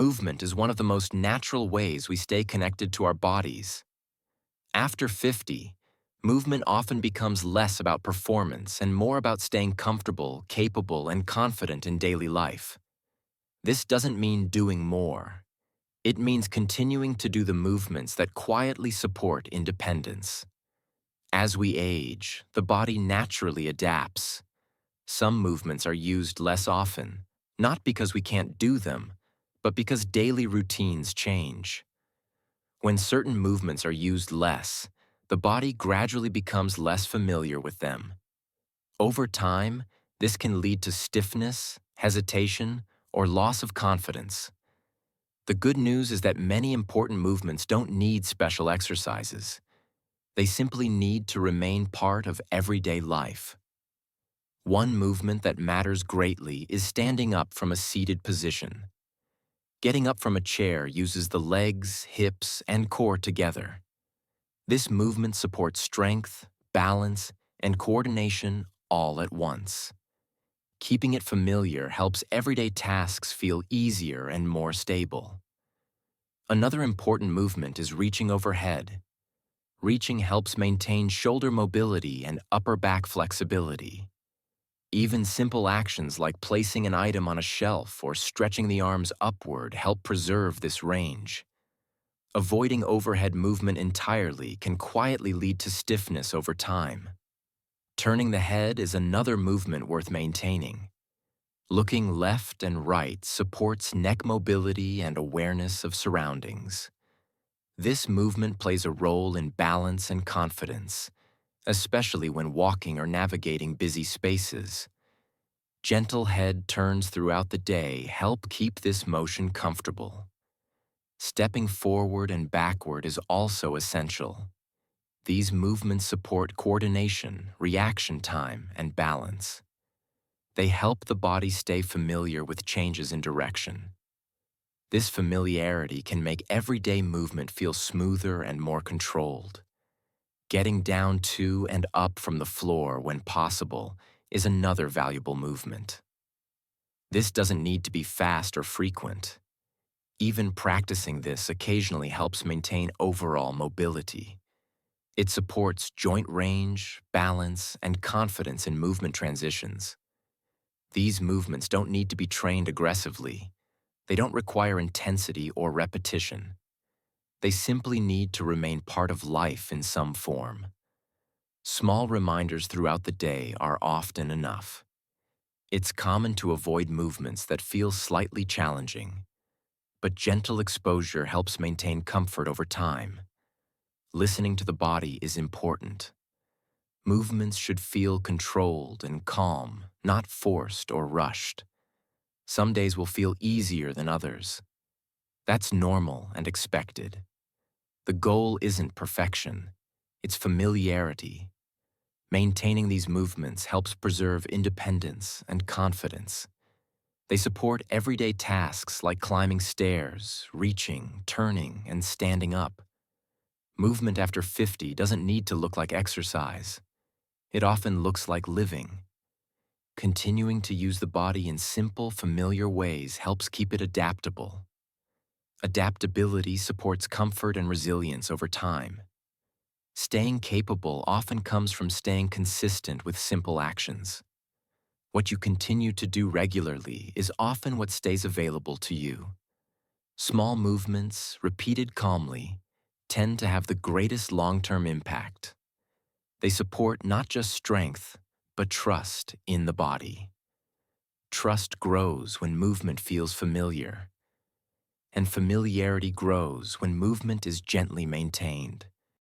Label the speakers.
Speaker 1: Movement is one of the most natural ways we stay connected to our bodies. After 50, movement often becomes less about performance and more about staying comfortable, capable, and confident in daily life. This doesn't mean doing more. It means continuing to do the movements that quietly support independence. As we age, the body naturally adapts. Some movements are used less often, not because we can't do them, but because daily routines change. When certain movements are used less, the body gradually becomes less familiar with them. Over time, this can lead to stiffness, hesitation, or loss of confidence. The good news is that many important movements don't need special exercises. They simply need to remain part of everyday life. One movement that matters greatly is standing up from a seated position. Getting up from a chair uses the legs, hips, and core together. This movement supports strength, balance, and coordination all at once. Keeping it familiar helps everyday tasks feel easier and more stable. Another important movement is reaching overhead. Reaching helps maintain shoulder mobility and upper back flexibility. Even simple actions like placing an item on a shelf or stretching the arms upward help preserve this range. Avoiding overhead movement entirely can quietly lead to stiffness over time. Turning the head is another movement worth maintaining. Looking left and right supports neck mobility and awareness of surroundings. This movement plays a role in balance and confidence, especially when walking or navigating busy spaces. Gentle head turns throughout the day help keep this motion comfortable. Stepping forward and backward is also essential. These movements support coordination, reaction time, and balance. They help the body stay familiar with changes in direction. This familiarity can make everyday movement feel smoother and more controlled. Getting down to and up from the floor when possible is another valuable movement. This doesn't need to be fast or frequent. Even practicing this occasionally helps maintain overall mobility. It supports joint range, balance, and confidence in movement transitions. These movements don't need to be trained aggressively. They don't require intensity or repetition. They simply need to remain part of life in some form. Small reminders throughout the day are often enough. It's common to avoid movements that feel slightly challenging, but gentle exposure helps maintain comfort over time. Listening to the body is important. Movements should feel controlled and calm, not forced or rushed. Some days will feel easier than others. That's normal and expected. The goal isn't perfection, it's familiarity. Maintaining these movements helps preserve independence and confidence. They support everyday tasks like climbing stairs, reaching, turning, and standing up. Movement after 50 doesn't need to look like exercise. It often looks like living. Continuing to use the body in simple, familiar ways helps keep it adaptable. Adaptability supports comfort and resilience over time. Staying capable often comes from staying consistent with simple actions. What you continue to do regularly is often what stays available to you. Small movements, repeated calmly, tend to have the greatest long-term impact. They support not just strength, but trust in the body. Trust grows when movement feels familiar, and familiarity grows when movement is gently maintained.